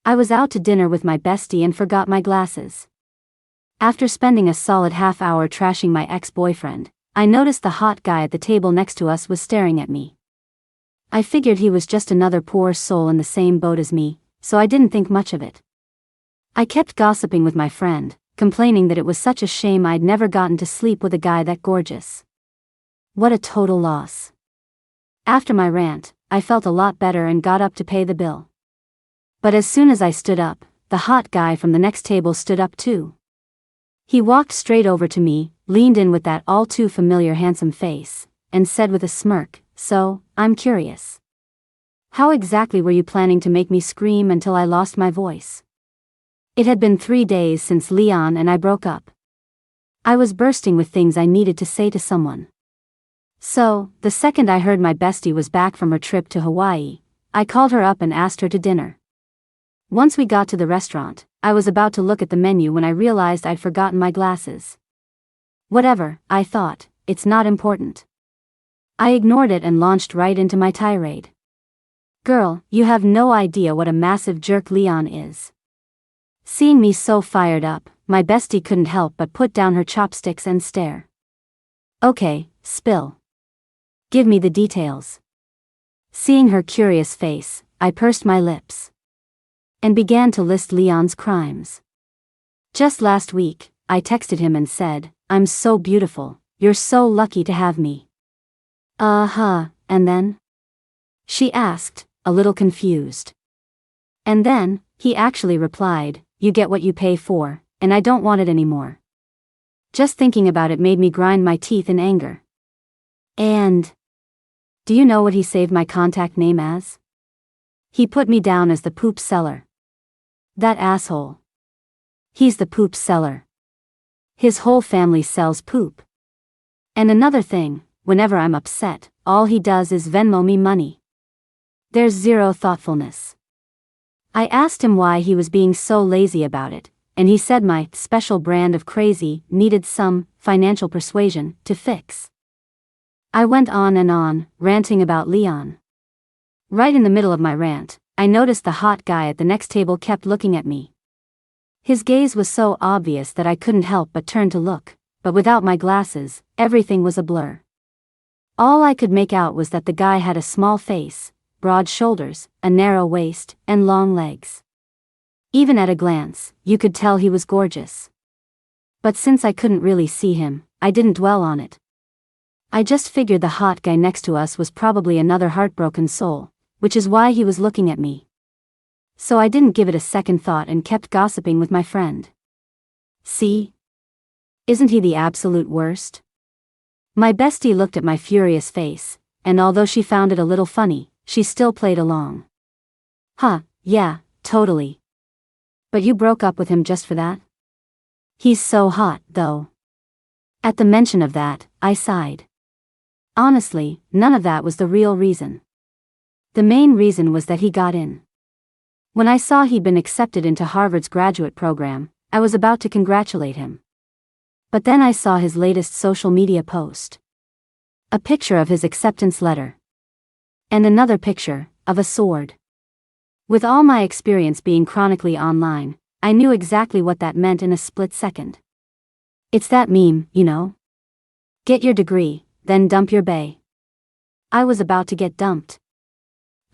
I was out to dinner with my bestie and forgot my glasses. After spending a solid half hour trashing my ex-boyfriend, I noticed the hot guy at the table next to us was staring at me. I figured he was just another poor soul in the same boat as me, so I didn't think much of it. I kept gossiping with my friend, complaining that it was such a shame I'd never gotten to sleep with a guy that gorgeous. What a total loss. After my rant, I felt a lot better and got up to pay the bill. But as soon as I stood up, the hot guy from the next table stood up too. He walked straight over to me, leaned in with that all too familiar handsome face, and said with a smirk, "So, I'm curious. How exactly were you planning to make me scream until I lost my voice?" It had been 3 days since Leon and I broke up. I was bursting with things I needed to say to someone. So, the second I heard my bestie was back from her trip to Hawaii, I called her up and asked her to dinner. Once we got to the restaurant, I was about to look at the menu when I realized I'd forgotten my glasses. Whatever, I thought, it's not important. I ignored it and launched right into my tirade. "Girl, you have no idea what a massive jerk Leon is." Seeing me so fired up, my bestie couldn't help but put down her chopsticks and stare. "Okay, spill. Give me the details." Seeing her curious face, I pursed my lips and began to list Leon's crimes. Just last week, I texted him and said, "I'm so beautiful, you're so lucky to have me." And then? She asked, a little confused. And then, he actually replied, "You get what you pay for, and I don't want it anymore." Just thinking about it made me grind my teeth in anger. And do you know what he saved my contact name as? He put me down as the poop seller. That asshole. He's the poop seller. His whole family sells poop. And another thing, whenever I'm upset, all he does is Venmo me money. There's zero thoughtfulness. I asked him why he was being so lazy about it, and he said my special brand of crazy needed some financial persuasion to fix. I went on and on, ranting about Leon. Right in the middle of my rant, I noticed the hot guy at the next table kept looking at me. His gaze was so obvious that I couldn't help but turn to look, but without my glasses, everything was a blur. All I could make out was that the guy had a small face, broad shoulders, a narrow waist, and long legs. Even at a glance, you could tell he was gorgeous. But since I couldn't really see him, I didn't dwell on it. I just figured the hot guy next to us was probably another heartbroken soul, which is why he was looking at me. So I didn't give it a second thought and kept gossiping with my friend. "See? Isn't he the absolute worst?" My bestie looked at my furious face, and although she found it a little funny, she still played along. Yeah, totally. But you broke up with him just for that? He's so hot, though." At the mention of that, I sighed. Honestly, none of that was the real reason. The main reason was that he got in. When I saw he'd been accepted into Harvard's graduate program, I was about to congratulate him. But then I saw his latest social media post. A picture of his acceptance letter. And another picture, of a sword. With all my experience being chronically online, I knew exactly what that meant in a split second. It's that meme, you know? Get your degree, then dump your bae. I was about to get dumped.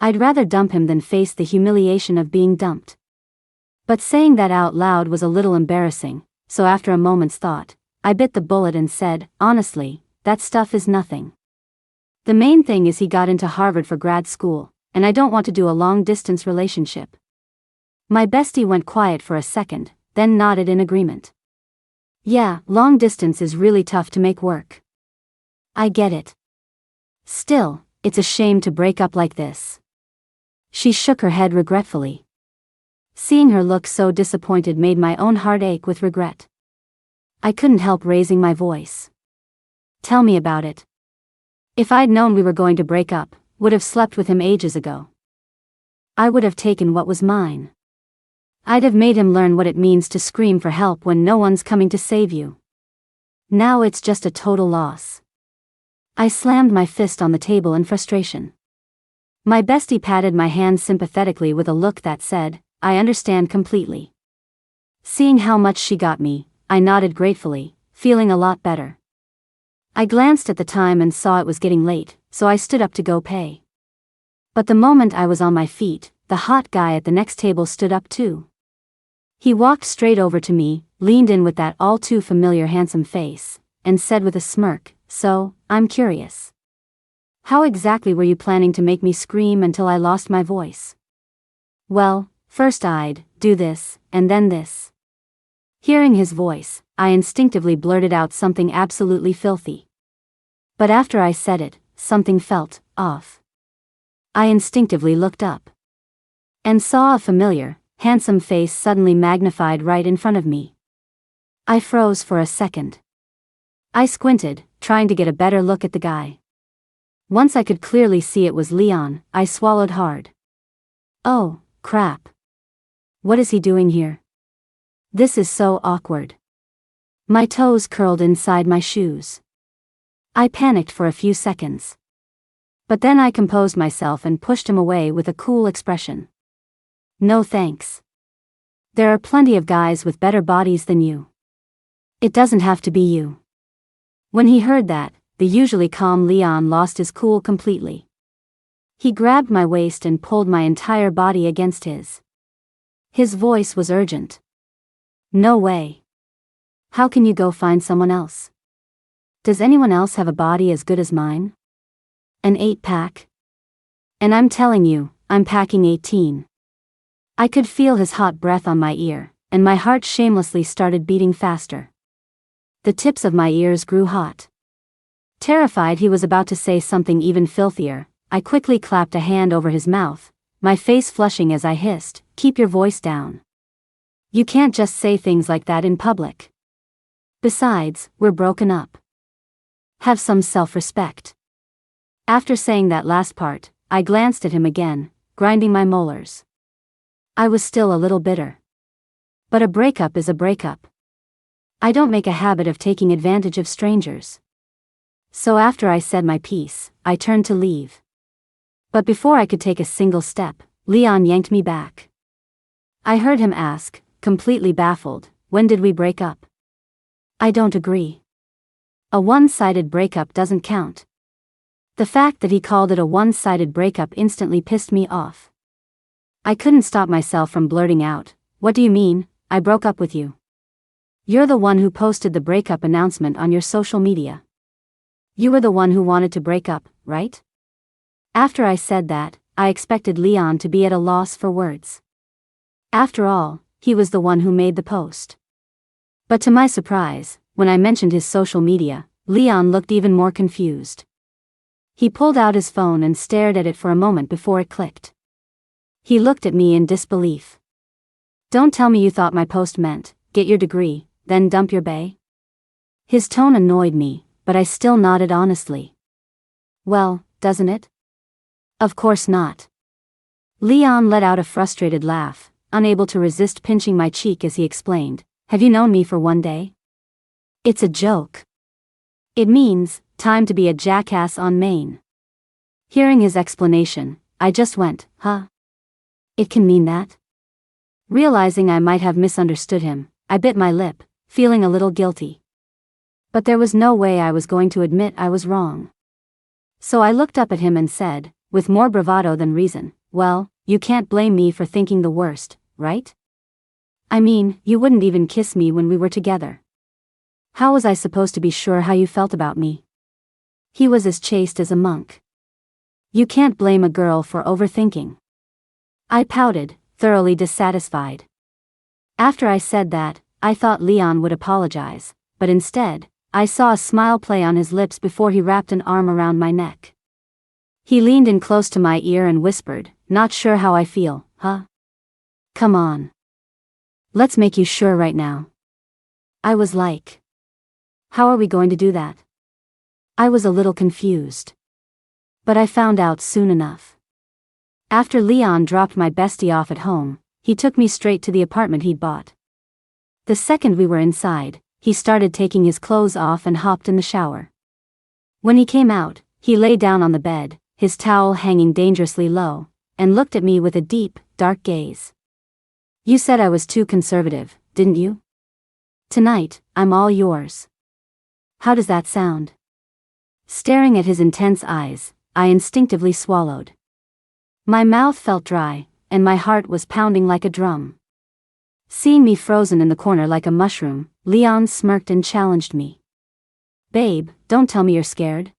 I'd rather dump him than face the humiliation of being dumped. But saying that out loud was a little embarrassing, so after a moment's thought, I bit the bullet and said, "Honestly, that stuff is nothing. The main thing is he got into Harvard for grad school, and I don't want to do a long-distance relationship." My bestie went quiet for a second, then nodded in agreement. "Yeah, long distance is really tough to make work. I get it. Still, it's a shame to break up like this." She shook her head regretfully. Seeing her look so disappointed made my own heart ache with regret. I couldn't help raising my voice. "Tell me about it. If I'd known we were going to break up, would have slept with him ages ago. I would have taken what was mine. I'd have made him learn what it means to scream for help when no one's coming to save you. Now it's just a total loss." I slammed my fist on the table in frustration. My bestie patted my hand sympathetically with a look that said, I understand completely. Seeing how much she got me, I nodded gratefully, feeling a lot better. I glanced at the time and saw it was getting late, so I stood up to go pay. But the moment I was on my feet, the hot guy at the next table stood up too. He walked straight over to me, leaned in with that all too familiar handsome face, and said with a smirk, "So, I'm curious. How exactly were you planning to make me scream until I lost my voice?" "Well, first I'd do this, and then this." Hearing his voice, I instinctively blurted out something absolutely filthy. But after I said it, something felt off. I instinctively looked up and saw a familiar, handsome face suddenly magnified right in front of me. I froze for a second. I squinted, trying to get a better look at the guy. Once I could clearly see it was Leon, I swallowed hard. Oh, crap. What is he doing here? This is so awkward. My toes curled inside my shoes. I panicked for a few seconds. But then I composed myself and pushed him away with a cool expression. "No thanks. There are plenty of guys with better bodies than you. It doesn't have to be you." When he heard that, the usually calm Leon lost his cool completely. He grabbed my waist and pulled my entire body against his. His voice was urgent. "No way. How can you go find someone else? Does anyone else have a body as good as mine? An 8-pack? And I'm telling you, I'm packing 18. I could feel his hot breath on my ear, and my heart shamelessly started beating faster. The tips of my ears grew hot. Terrified he was about to say something even filthier, I quickly clapped a hand over his mouth, my face flushing as I hissed, "Keep your voice down. You can't just say things like that in public. Besides, we're broken up. Have some self-respect." After saying that last part, I glanced at him again, grinding my molars. I was still a little bitter. But a breakup is a breakup. I don't make a habit of taking advantage of strangers. So after I said my piece, I turned to leave. But before I could take a single step, Leon yanked me back. I heard him ask, completely baffled, "When did we break up?" "I don't agree. A one-sided breakup doesn't count." The fact that he called it a one-sided breakup instantly pissed me off. I couldn't stop myself from blurting out, "What do you mean, I broke up with you? You're the one who posted the breakup announcement on your social media. You were the one who wanted to break up, right?" After I said that, I expected Leon to be at a loss for words. After all, he was the one who made the post. But to my surprise, when I mentioned his social media, Leon looked even more confused. He pulled out his phone and stared at it for a moment before it clicked. He looked at me in disbelief. "Don't tell me you thought my post meant, get your degree, then dump your bae?" His tone annoyed me, but I still nodded honestly. "Well, doesn't it?" "Of course not." Leon let out a frustrated laugh, unable to resist pinching my cheek as he explained, "Have you known me for one day? It's a joke. It means, time to be a jackass on Maine." Hearing his explanation, I just went, "Huh? It can mean that?" Realizing I might have misunderstood him, I bit my lip, feeling a little guilty. But there was no way I was going to admit I was wrong. So I looked up at him and said, with more bravado than reason, "Well, you can't blame me for thinking the worst, right? I mean, you wouldn't even kiss me when we were together. How was I supposed to be sure how you felt about me?" He was as chaste as a monk. "You can't blame a girl for overthinking." I pouted, thoroughly dissatisfied. After I said that, I thought Leon would apologize, but instead, I saw a smile play on his lips before he wrapped an arm around my neck. He leaned in close to my ear and whispered, "Not sure how I feel, huh? Come on. Let's make you sure right now." I was like, "How are we going to do that?" I was a little confused. But I found out soon enough. After Leon dropped my bestie off at home, he took me straight to the apartment he'd bought. The second we were inside, he started taking his clothes off and hopped in the shower. When he came out, he lay down on the bed, his towel hanging dangerously low, and looked at me with a deep, dark gaze. You said I was too conservative, didn't you? Tonight, I'm all yours. How does that sound? Staring at his intense eyes, I instinctively swallowed. My mouth felt dry, and my heart was pounding like a drum. Seeing me frozen in the corner like a mushroom, Leon smirked and challenged me. Babe, don't tell me you're scared.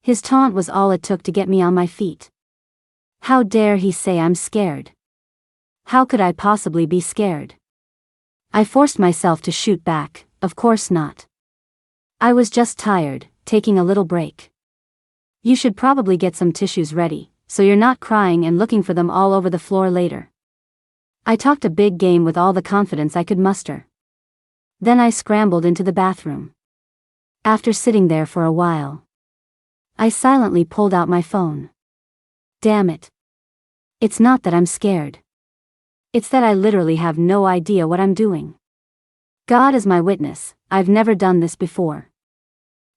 His taunt was all it took to get me on my feet. How dare he say I'm scared? How could I possibly be scared? I forced myself to shoot back, of course not. I was just tired, taking a little break. You should probably get some tissues ready, so you're not crying and looking for them all over the floor later. I talked a big game with all the confidence I could muster. Then I scrambled into the bathroom. After sitting there for a while, I silently pulled out my phone. Damn it. It's not that I'm scared. It's that I literally have no idea what I'm doing. God is my witness, I've never done this before.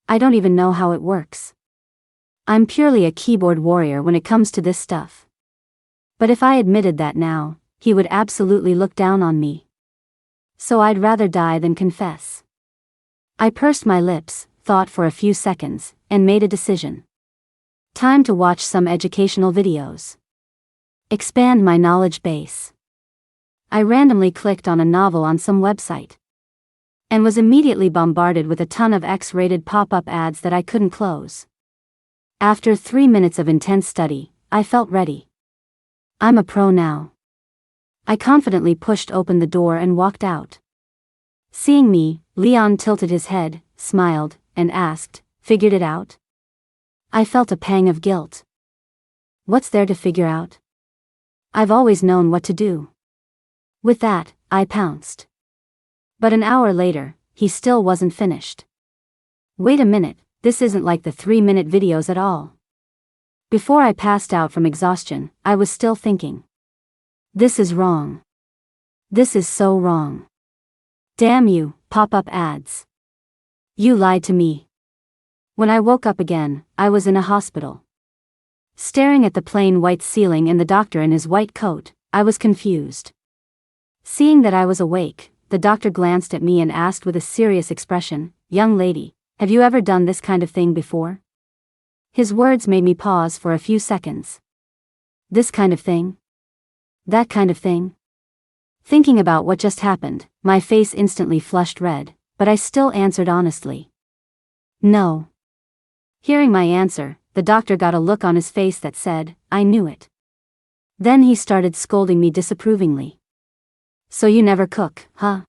I don't even know how it works. I'm purely a keyboard warrior when it comes to this stuff. But if I admitted that now, he would absolutely look down on me. So I'd rather die than confess. I pursed my lips, thought for a few seconds, and made a decision. Time to watch some educational videos. Expand my knowledge base. I randomly clicked on a novel on some website. And was immediately bombarded with a ton of X-rated pop-up ads that I couldn't close. After 3 minutes of intense study, I felt ready. I'm a pro now. I confidently pushed open the door and walked out. Seeing me, Leon tilted his head, smiled, and asked, "Figured it out?" I felt a pang of guilt. What's there to figure out? I've always known what to do. With that, I pounced. But an hour later, he still wasn't finished. Wait a minute, this isn't like the 3-minute videos at all. Before I passed out from exhaustion, I was still thinking. This is wrong. This is so wrong. Damn you, pop-up ads. You lied to me. When I woke up again, I was in a hospital. Staring at the plain white ceiling and the doctor in his white coat, I was confused. Seeing that I was awake, the doctor glanced at me and asked with a serious expression, "Young lady, have you ever done this kind of thing before?" His words made me pause for a few seconds. This kind of thing? That kind of thing? Thinking about what just happened, my face instantly flushed red, but I still answered honestly. No. Hearing my answer, the doctor got a look on his face that said, "I knew it." Then he started scolding me disapprovingly. So you never cook, huh?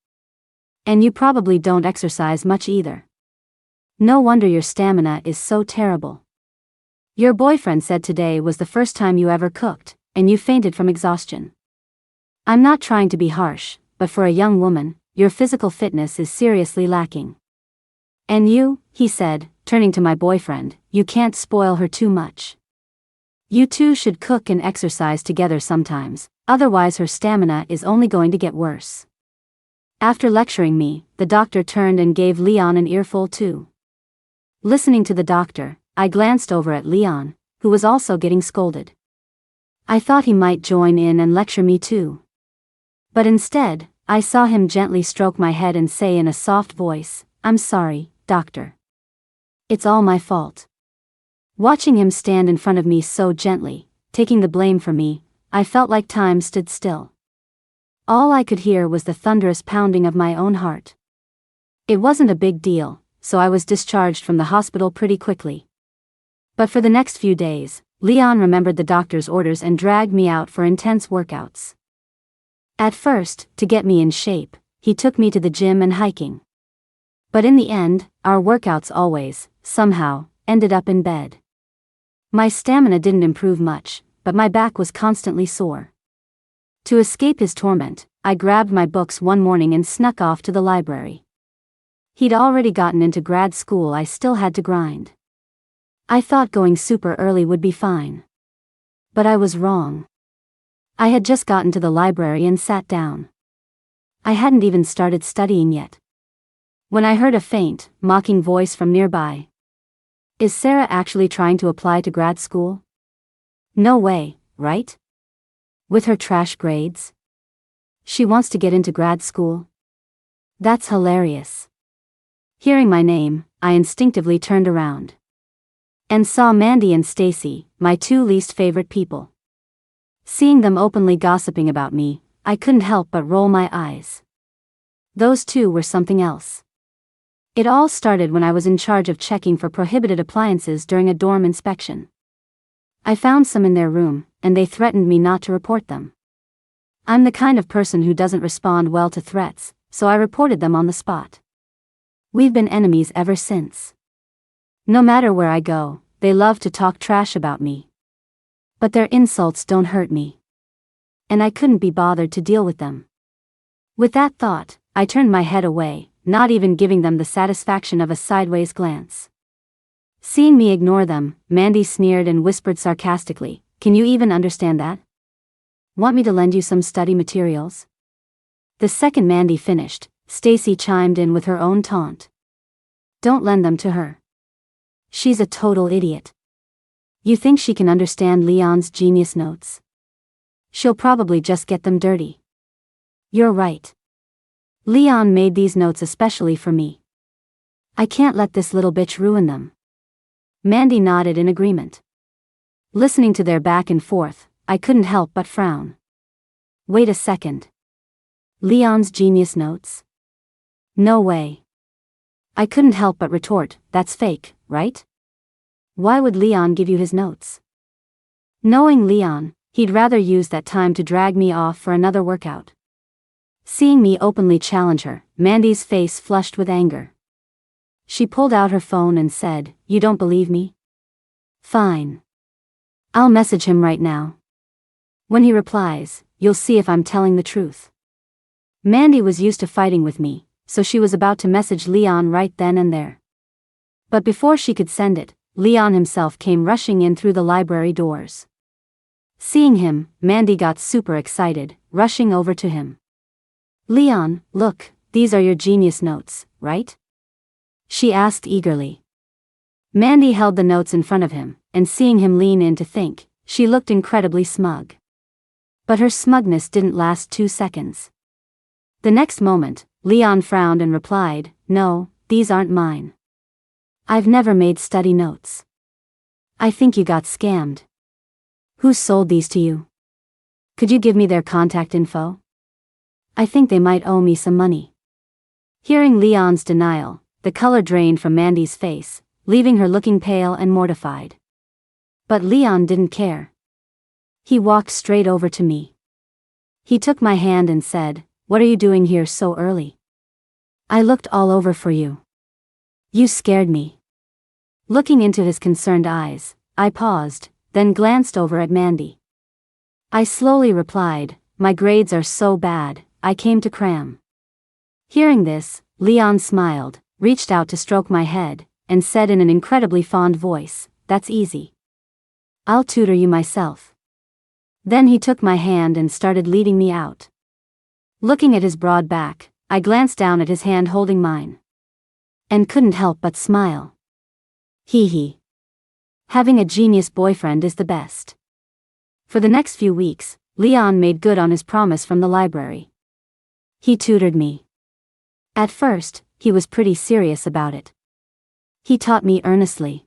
And you probably don't exercise much either. No wonder your stamina is so terrible. Your boyfriend said today was the first time you ever cooked, and you fainted from exhaustion. I'm not trying to be harsh, but for a young woman, your physical fitness is seriously lacking. And you, he said, turning to my boyfriend, you can't spoil her too much. You two should cook and exercise together sometimes, otherwise her stamina is only going to get worse. After lecturing me, the doctor turned and gave Leon an earful too. Listening to the doctor, I glanced over at Leon, who was also getting scolded. I thought he might join in and lecture me too. But instead, I saw him gently stroke my head and say in a soft voice, "I'm sorry, doctor. It's all my fault." Watching him stand in front of me so gently, taking the blame for me, I felt like time stood still. All I could hear was the thunderous pounding of my own heart. It wasn't a big deal, so I was discharged from the hospital pretty quickly. But for the next few days, Leon remembered the doctor's orders and dragged me out for intense workouts. At first, to get me in shape, he took me to the gym and hiking. But in the end, our workouts always, somehow, ended up in bed. My stamina didn't improve much, but my back was constantly sore. To escape his torment, I grabbed my books one morning and snuck off to the library. He'd already gotten into grad school, I still had to grind. I thought going super early would be fine. But I was wrong. I had just gotten to the library and sat down. I hadn't even started studying yet, when I heard a faint, mocking voice from nearby. Is Sarah actually trying to apply to grad school? No way, right? With her trash grades? She wants to get into grad school? That's hilarious. Hearing my name, I instinctively turned around and saw Mandy and Stacy, my two least favorite people. Seeing them openly gossiping about me, I couldn't help but roll my eyes. Those two were something else. It all started when I was in charge of checking for prohibited appliances during a dorm inspection. I found some in their room, and they threatened me not to report them. I'm the kind of person who doesn't respond well to threats, so I reported them on the spot. We've been enemies ever since. No matter where I go, they love to talk trash about me. But their insults don't hurt me. And I couldn't be bothered to deal with them. With that thought, I turned my head away, not even giving them the satisfaction of a sideways glance. Seeing me ignore them, Mandy sneered and whispered sarcastically, "Can you even understand that? Want me to lend you some study materials?" The second Mandy finished, Stacy chimed in with her own taunt. "Don't lend them to her. She's a total idiot. You think she can understand Leon's genius notes? She'll probably just get them dirty." "You're right. Leon made these notes especially for me. I can't let this little bitch ruin them." Mandy nodded in agreement. Listening to their back and forth, I couldn't help but frown. Wait a second. Leon's genius notes? No way. I couldn't help but retort, "That's fake, right? Why would Leon give you his notes?" Knowing Leon, he'd rather use that time to drag me off for another workout. Seeing me openly challenge her, Mandy's face flushed with anger. She pulled out her phone and said, "You don't believe me? Fine. I'll message him right now. When he replies, you'll see if I'm telling the truth." Mandy was used to fighting with me, so she was about to message Leon right then and there. But before she could send it, Leon himself came rushing in through the library doors. Seeing him, Mandy got super excited, rushing over to him. "Leon, look, these are your genius notes, right?" she asked eagerly. Mandy held the notes in front of him, and seeing him lean in to think, she looked incredibly smug. But her smugness didn't last 2 seconds. The next moment, Leon frowned and replied, "No, these aren't mine. I've never made study notes. I think you got scammed. Who sold these to you? Could you give me their contact info? I think they might owe me some money." Hearing Leon's denial, the color drained from Mandy's face, leaving her looking pale and mortified. But Leon didn't care. He walked straight over to me. He took my hand and said, "What are you doing here so early? I looked all over for you. You scared me." Looking into his concerned eyes, I paused, then glanced over at Mandy. I slowly replied, "My grades are so bad, I came to cram." Hearing this, Leon smiled, reached out to stroke my head, and said in an incredibly fond voice, "That's easy. I'll tutor you myself." Then he took my hand and started leading me out. Looking at his broad back, I glanced down at his hand holding mine. And couldn't help but smile. Hee hee. Having a genius boyfriend is the best. For the next few weeks, Leon made good on his promise from the library. He tutored me. At first, he was pretty serious about it. He taught me earnestly.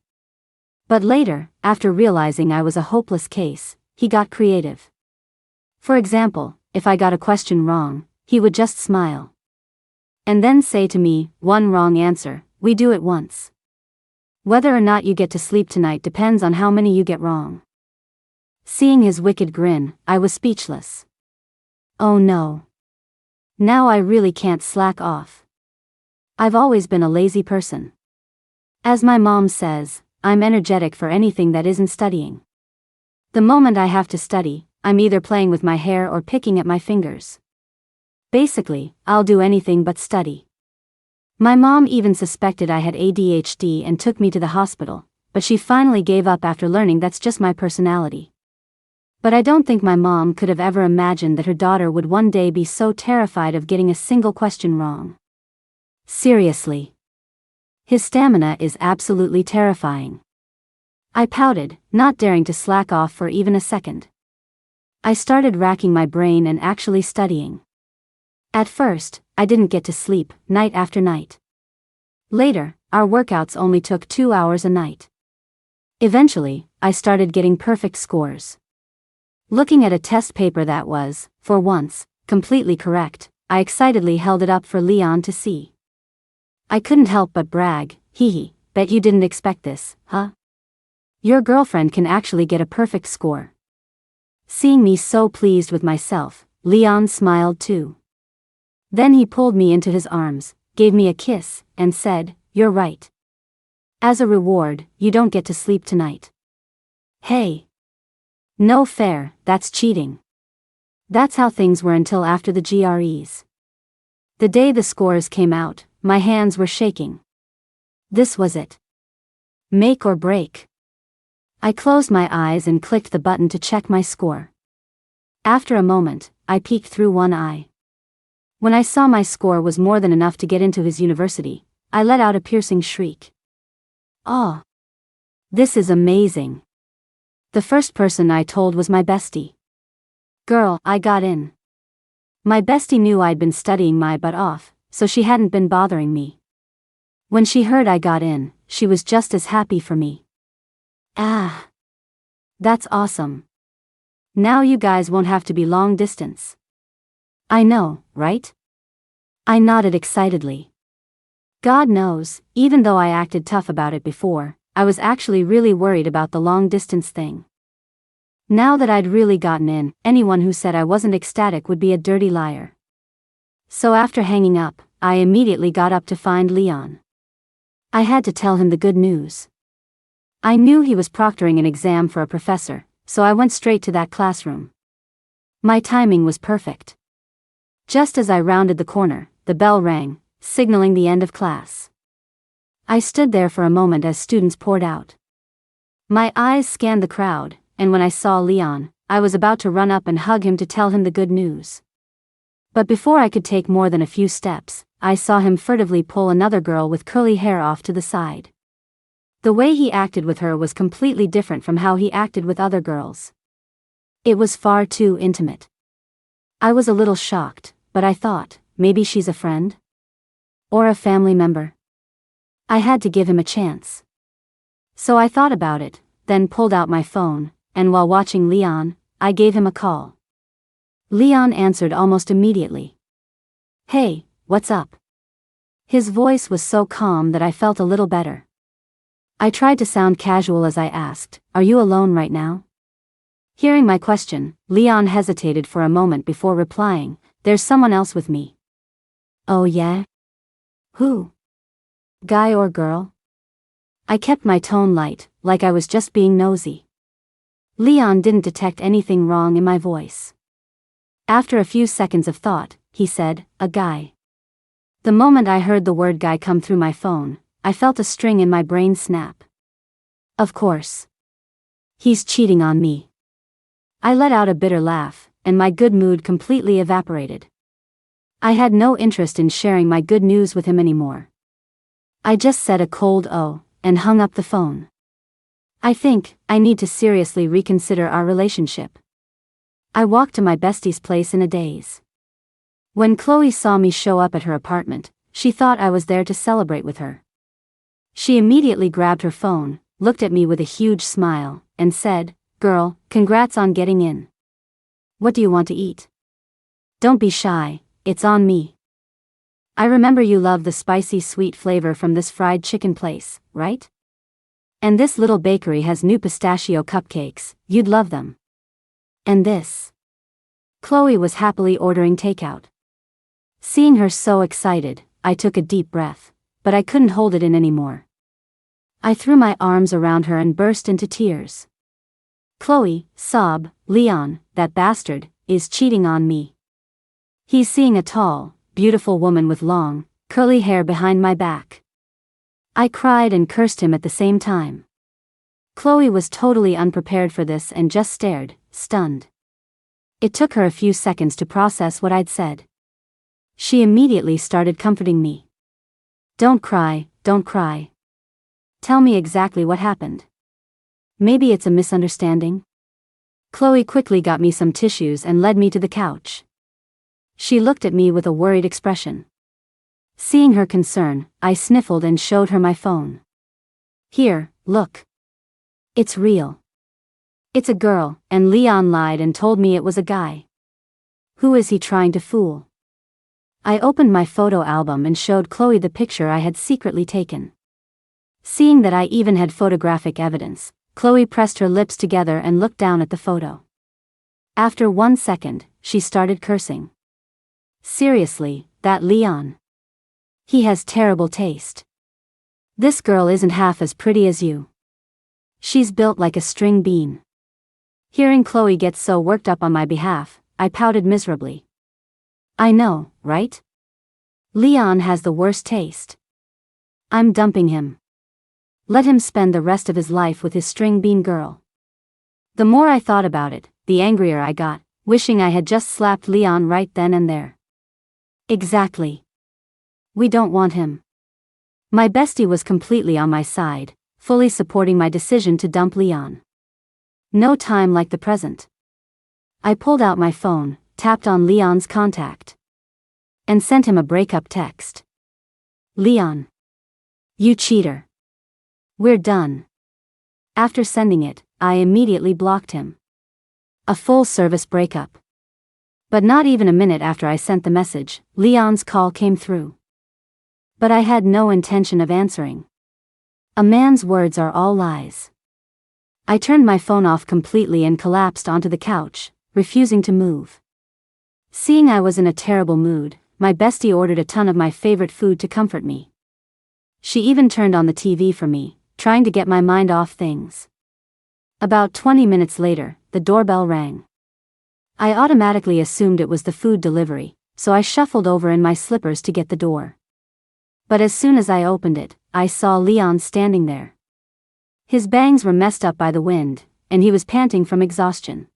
But later, after realizing I was a hopeless case, he got creative. For example, if I got a question wrong, he would just smile. And then say to me, "One wrong answer, we do it once. Whether or not you get to sleep tonight depends on how many you get wrong." Seeing his wicked grin, I was speechless. Oh no. Now I really can't slack off. I've always been a lazy person. As my mom says, I'm energetic for anything that isn't studying. The moment I have to study, I'm either playing with my hair or picking at my fingers. Basically, I'll do anything but study. My mom even suspected I had ADHD and took me to the hospital, but she finally gave up after learning that's just my personality. But I don't think my mom could have ever imagined that her daughter would one day be so terrified of getting a single question wrong. Seriously. His stamina is absolutely terrifying. I pouted, not daring to slack off for even a second. I started racking my brain and actually studying. At first, I didn't get to sleep, night after night. Later, our workouts only took 2 hours a night. Eventually, I started getting perfect scores. Looking at a test paper that was, for once, completely correct, I excitedly held it up for Leon to see. I couldn't help but brag, hee hee, bet you didn't expect this, huh? Your girlfriend can actually get a perfect score. Seeing me so pleased with myself, Leon smiled too. Then he pulled me into his arms, gave me a kiss, and said, "You're right. As a reward, you don't get to sleep tonight." Hey! No fair, that's cheating. That's how things were until after the GREs. The day the scores came out, my hands were shaking. This was it. Make or break. I closed my eyes and clicked the button to check my score. After a moment, I peeked through one eye. When I saw my score was more than enough to get into his university, I let out a piercing shriek. Oh! This is amazing. The first person I told was my bestie. Girl, I got in. My bestie knew I'd been studying my butt off, so she hadn't been bothering me. When she heard I got in, she was just as happy for me. Ah! That's awesome. Now you guys won't have to be long distance. I know, right? I nodded excitedly. God knows, even though I acted tough about it before, I was actually really worried about the long distance thing. Now that I'd really gotten in, anyone who said I wasn't ecstatic would be a dirty liar. So after hanging up, I immediately got up to find Leon. I had to tell him the good news. I knew he was proctoring an exam for a professor, so I went straight to that classroom. My timing was perfect. Just as I rounded the corner, the bell rang, signaling the end of class. I stood there for a moment as students poured out. My eyes scanned the crowd, and when I saw Leon, I was about to run up and hug him to tell him the good news. But before I could take more than a few steps, I saw him furtively pull another girl with curly hair off to the side. The way he acted with her was completely different from how he acted with other girls. It was far too intimate. I was a little shocked, but I thought, maybe she's a friend? Or a family member? I had to give him a chance. So I thought about it, then pulled out my phone, and while watching Leon, I gave him a call. Leon answered almost immediately. Hey, what's up? His voice was so calm that I felt a little better. I tried to sound casual as I asked, "Are you alone right now?" Hearing my question, Leon hesitated for a moment before replying, "There's someone else with me." Oh yeah? Who? Guy or girl? I kept my tone light, like I was just being nosy. Leon didn't detect anything wrong in my voice. After a few seconds of thought, he said, "A guy." The moment I heard the word guy come through my phone, I felt a string in my brain snap. Of course. He's cheating on me. I let out a bitter laugh, and my good mood completely evaporated. I had no interest in sharing my good news with him anymore. I just said a cold "oh," and hung up the phone. I think I need to seriously reconsider our relationship. I walked to my bestie's place in a daze. When Chloe saw me show up at her apartment, she thought I was there to celebrate with her. She immediately grabbed her phone, looked at me with a huge smile, and said, "Girl, congrats on getting in. What do you want to eat? Don't be shy, it's on me. I remember you love the spicy sweet flavor from this fried chicken place, right? And this little bakery has new pistachio cupcakes, you'd love them. And this." Chloe was happily ordering takeout. Seeing her so excited, I took a deep breath, but I couldn't hold it in anymore. I threw my arms around her and burst into tears. "Chloe, sob, Leon, that bastard, is cheating on me. He's seeing a tall, beautiful woman with long, curly hair behind my back." I cried and cursed him at the same time. Chloe was totally unprepared for this and just stared, stunned. It took her a few seconds to process what I'd said. She immediately started comforting me. Don't cry, don't cry. Tell me exactly what happened. Maybe it's a misunderstanding?" Chloe quickly got me some tissues and led me to the couch. She looked at me with a worried expression. Seeing her concern, I sniffled and showed her my phone. Here, look. It's real. It's a girl, and Leon lied and told me it was a guy. Who is he trying to fool? I opened my photo album and showed Chloe the picture I had secretly taken. Seeing that I even had photographic evidence, Chloe pressed her lips together and looked down at the photo. After 1 second, she started cursing. Seriously, that Leon. He has terrible taste. This girl isn't half as pretty as you. She's built like a string bean. Hearing Chloe get so worked up on my behalf, I pouted miserably. I know, right? Leon has the worst taste. I'm dumping him. Let him spend the rest of his life with his string bean girl. The more I thought about it, the angrier I got, wishing I had just slapped Leon right then and there. Exactly. We don't want him. My bestie was completely on my side, fully supporting my decision to dump Leon. No time like the present. I pulled out my phone, tapped on Leon's contact, and sent him a breakup text. Leon. You cheater. We're done. After sending it, I immediately blocked him. A full-service breakup. But not even a minute after I sent the message, Leon's call came through. But I had no intention of answering. A man's words are all lies. I turned my phone off completely and collapsed onto the couch, refusing to move. Seeing I was in a terrible mood, my bestie ordered a ton of my favorite food to comfort me. She even turned on the TV for me, trying to get my mind off things. About 20 minutes later, the doorbell rang. I automatically assumed it was the food delivery, so I shuffled over in my slippers to get the door. But as soon as I opened it, I saw Leon standing there. His bangs were messed up by the wind, and he was panting from exhaustion.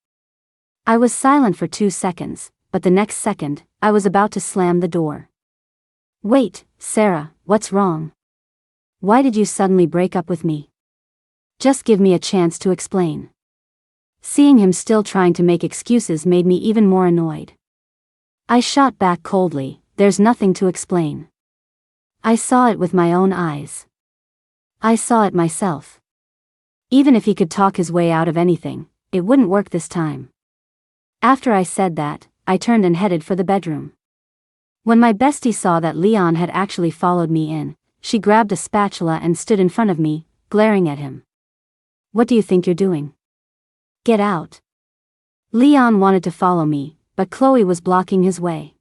I was silent for 2 seconds, but the next second, I was about to slam the door. Wait, Sarah, what's wrong? Why did you suddenly break up with me? Just give me a chance to explain. Seeing him still trying to make excuses made me even more annoyed. I shot back coldly, there's nothing to explain. I saw it with my own eyes. I saw it myself. Even if he could talk his way out of anything, it wouldn't work this time. After I said that, I turned and headed for the bedroom. When my bestie saw that Leon had actually followed me in, she grabbed a spatula and stood in front of me, glaring at him. What do you think you're doing? Get out. Leon wanted to follow me, but Chloe was blocking his way.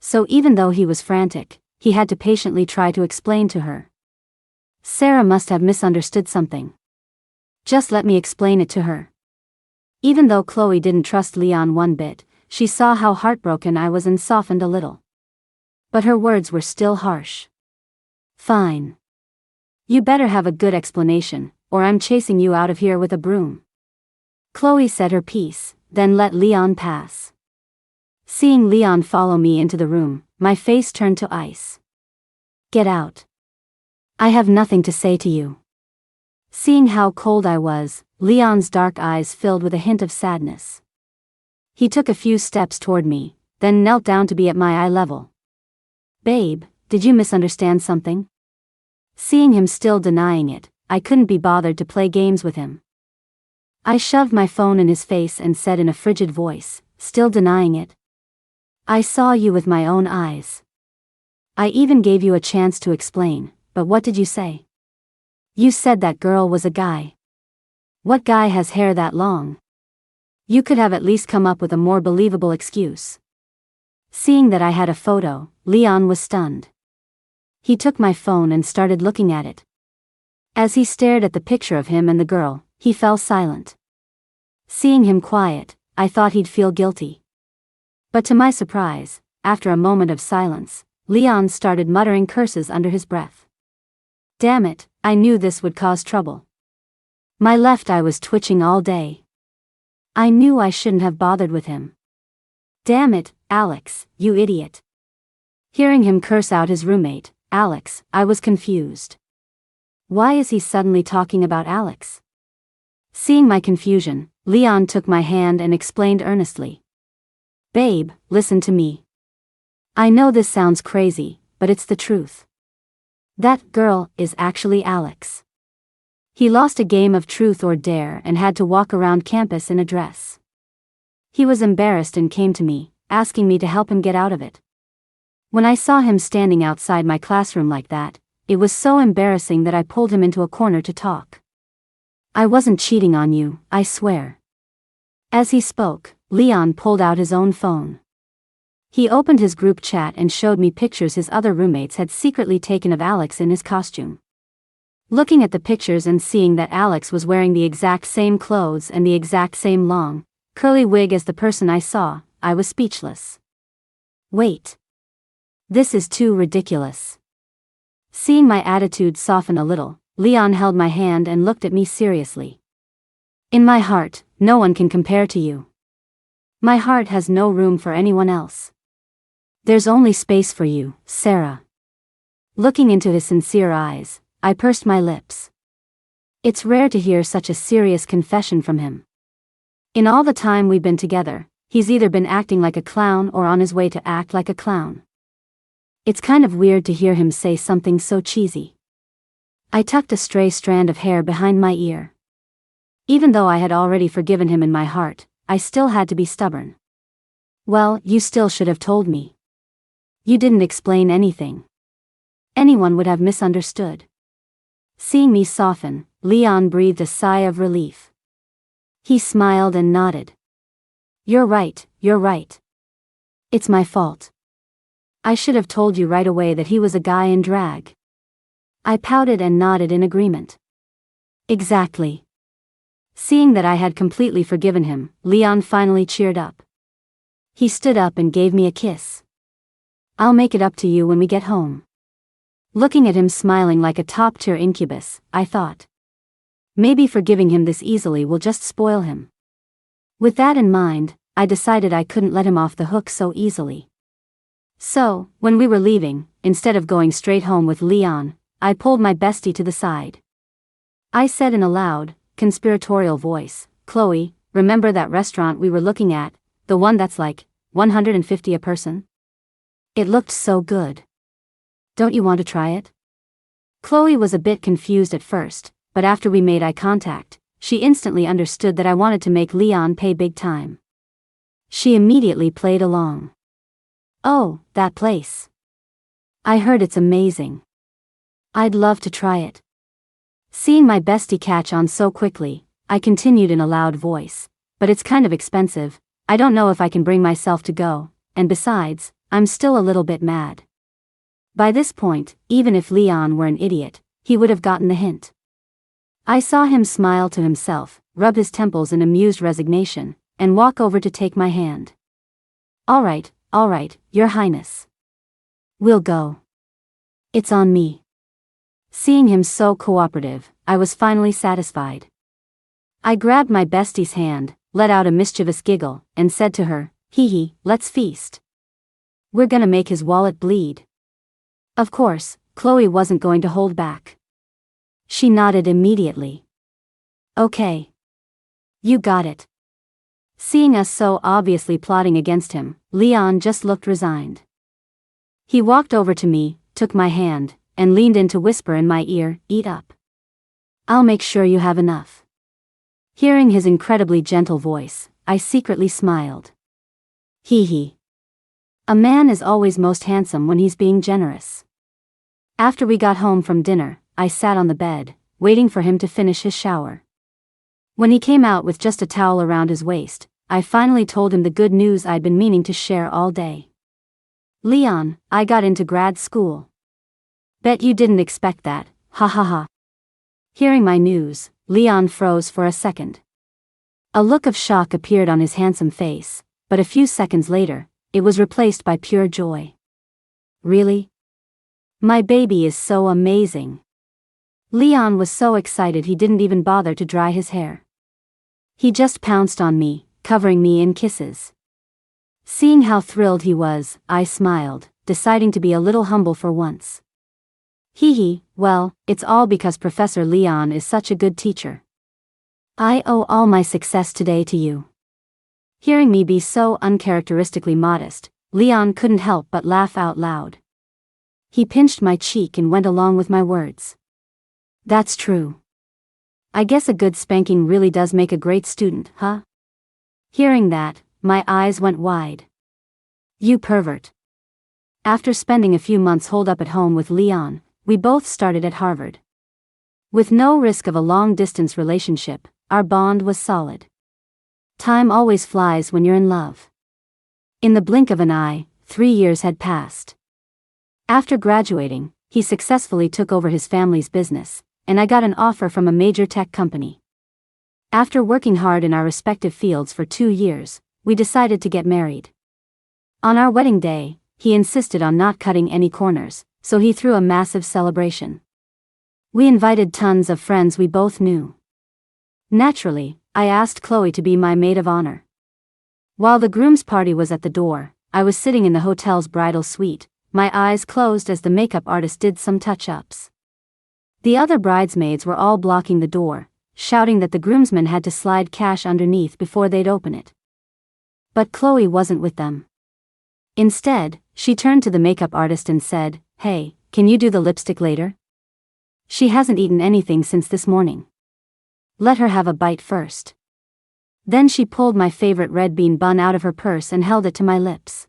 So even though he was frantic, he had to patiently try to explain to her. Sarah must have misunderstood something. Just let me explain it to her. Even though Chloe didn't trust Leon one bit, she saw how heartbroken I was and softened a little. But her words were still harsh. Fine. You better have a good explanation, or I'm chasing you out of here with a broom. Chloe said her piece, then let Leon pass. Seeing Leon follow me into the room, my face turned to ice. Get out. I have nothing to say to you. Seeing how cold I was, Leon's dark eyes filled with a hint of sadness. He took a few steps toward me, then knelt down to be at my eye level. Babe, did you misunderstand something? Seeing him still denying it, I couldn't be bothered to play games with him. I shoved my phone in his face and said in a frigid voice, still denying it. I saw you with my own eyes. I even gave you a chance to explain, but what did you say? You said that girl was a guy. What guy has hair that long? You could have at least come up with a more believable excuse. Seeing that I had a photo, Leon was stunned. He took my phone and started looking at it. As he stared at the picture of him and the girl, he fell silent. Seeing him quiet, I thought he'd feel guilty. But to my surprise, after a moment of silence, Leon started muttering curses under his breath. Damn it, I knew this would cause trouble. My left eye was twitching all day. I knew I shouldn't have bothered with him. Damn it, Alex, you idiot. Hearing him curse out his roommate, Alex, I was confused. Why is he suddenly talking about Alex? Seeing my confusion, Leon took my hand and explained earnestly. Babe, listen to me. I know this sounds crazy, but it's the truth. That girl is actually Alex. He lost a game of truth or dare and had to walk around campus in a dress. He was embarrassed and came to me, asking me to help him get out of it. When I saw him standing outside my classroom like that, it was so embarrassing that I pulled him into a corner to talk. I wasn't cheating on you, I swear. As he spoke, Leon pulled out his own phone. He opened his group chat and showed me pictures his other roommates had secretly taken of Alex in his costume. Looking at the pictures and seeing that Alex was wearing the exact same clothes and the exact same long, curly wig as the person I saw, I was speechless. Wait. This is too ridiculous. Seeing my attitude soften a little, Leon held my hand and looked at me seriously. In my heart, no one can compare to you. My heart has no room for anyone else. There's only space for you, Sarah. Looking into his sincere eyes, I pursed my lips. It's rare to hear such a serious confession from him. In all the time we've been together, he's either been acting like a clown or on his way to act like a clown. It's kind of weird to hear him say something so cheesy. I tucked a stray strand of hair behind my ear. Even though I had already forgiven him in my heart, I still had to be stubborn. Well, you still should have told me. You didn't explain anything. Anyone would have misunderstood. Seeing me soften, Leon breathed a sigh of relief. He smiled and nodded. You're right, you're right. It's my fault. I should have told you right away that he was a guy in drag. I pouted and nodded in agreement. Exactly. Seeing that I had completely forgiven him, Leon finally cheered up. He stood up and gave me a kiss. I'll make it up to you when we get home. Looking at him smiling like a top-tier incubus, I thought. Maybe forgiving him this easily will just spoil him. With that in mind, I decided I couldn't let him off the hook so easily. So, when we were leaving, instead of going straight home with Leon, I pulled my bestie to the side. I said in a loud, conspiratorial voice, Chloe, remember that restaurant we were looking at, the one that's like $150 a person? It looked so good. Don't you want to try it? Chloe was a bit confused at first, but after we made eye contact, she instantly understood that I wanted to make Leon pay big time. She immediately played along. Oh, that place. I heard it's amazing. I'd love to try it. Seeing my bestie catch on so quickly, I continued in a loud voice, but it's kind of expensive, I don't know if I can bring myself to go, and besides, I'm still a little bit mad. By this point, even if Leon were an idiot, he would have gotten the hint. I saw him smile to himself, rub his temples in amused resignation, and walk over to take my hand. All right, Your Highness. We'll go. It's on me. Seeing him so cooperative, I was finally satisfied. I grabbed my bestie's hand, let out a mischievous giggle, and said to her, hee hee, let's feast. We're gonna make his wallet bleed. Of course, Chloe wasn't going to hold back. She nodded immediately. Okay. You got it. Seeing us so obviously plotting against him, Leon just looked resigned. He walked over to me, took my hand, and leaned in to whisper in my ear, eat up. I'll make sure you have enough. Hearing his incredibly gentle voice, I secretly smiled. Hee hee. A man is always most handsome when he's being generous. After we got home from dinner, I sat on the bed, waiting for him to finish his shower. When he came out with just a towel around his waist, I finally told him the good news I'd been meaning to share all day. Leon, I got into grad school. Bet you didn't expect that, ha ha ha. Hearing my news, Leon froze for a second. A look of shock appeared on his handsome face, but a few seconds later, it was replaced by pure joy. Really? My baby is so amazing. Leon was so excited he didn't even bother to dry his hair. He just pounced on me, covering me in kisses. Seeing how thrilled he was, I smiled, deciding to be a little humble for once. Hee hee, well, it's all because Professor Leon is such a good teacher. I owe all my success today to you. Hearing me be so uncharacteristically modest, Leon couldn't help but laugh out loud. He pinched my cheek and went along with my words. That's true. I guess a good spanking really does make a great student, huh? Hearing that, my eyes went wide. You pervert. After spending a few months holed up at home with Leon, we both started at Harvard. With no risk of a long-distance relationship, our bond was solid. Time always flies when you're in love. In the blink of an eye, 3 years had passed. After graduating, he successfully took over his family's business, and I got an offer from a major tech company. After working hard in our respective fields for 2 years, we decided to get married. On our wedding day, he insisted on not cutting any corners, so he threw a massive celebration. We invited tons of friends we both knew. Naturally, I asked Chloe to be my maid of honor. While the groom's party was at the door, I was sitting in the hotel's bridal suite, my eyes closed as the makeup artist did some touch-ups. The other bridesmaids were all blocking the door, shouting that the groomsmen had to slide cash underneath before they'd open it. But Chloe wasn't with them. Instead, she turned to the makeup artist and said, "Hey, can you do the lipstick later? She hasn't eaten anything since this morning. Let her have a bite first." Then she pulled my favorite red bean bun out of her purse and held it to my lips.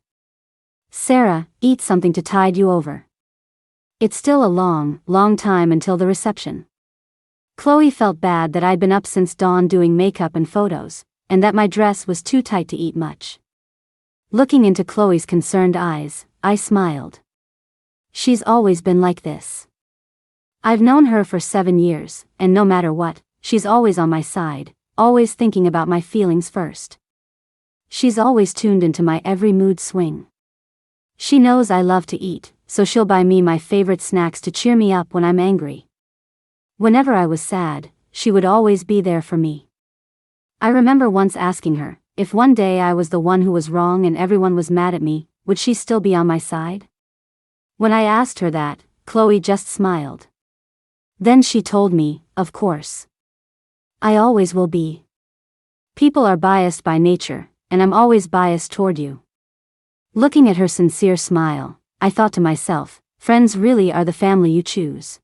"Sarah, eat something to tide you over. It's still a long, long time until the reception." Chloe felt bad that I'd been up since dawn doing makeup and photos, and that my dress was too tight to eat much. Looking into Chloe's concerned eyes, I smiled. She's always been like this. I've known her for 7 years, and no matter what, she's always on my side, always thinking about my feelings first. She's always tuned into my every mood swing. She knows I love to eat, so she'll buy me my favorite snacks to cheer me up when I'm angry. Whenever I was sad, she would always be there for me. I remember once asking her, if one day I was the one who was wrong and everyone was mad at me, would she still be on my side? When I asked her that, Chloe just smiled. Then she told me, "Of course. I always will be. People are biased by nature, and I'm always biased toward you." Looking at her sincere smile, I thought to myself, friends really are the family you choose.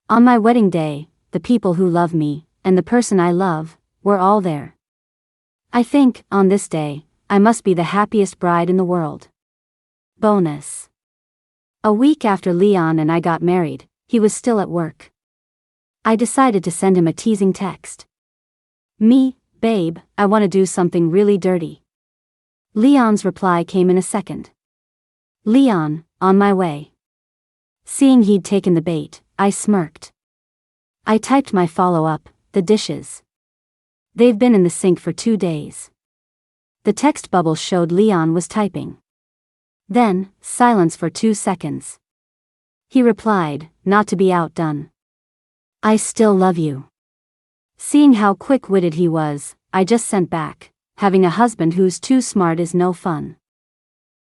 On my wedding day, the people who love me, and the person I love, were all there. I think, on this day, I must be the happiest bride in the world. Bonus. A week after Leon and I got married, he was still at work. I decided to send him a teasing text. "Me, babe, I want to do something really dirty." Leon's reply came in a second. "Leon, on my way." Seeing he'd taken the bait, I smirked. I typed my follow-up, "The dishes. They've been in the sink for 2 days." The text bubble showed Leon was typing. Then, silence for 2 seconds. He replied, not to be outdone. "I still love you." Seeing how quick-witted he was, I just sent back, "Having a husband who's too smart is no fun."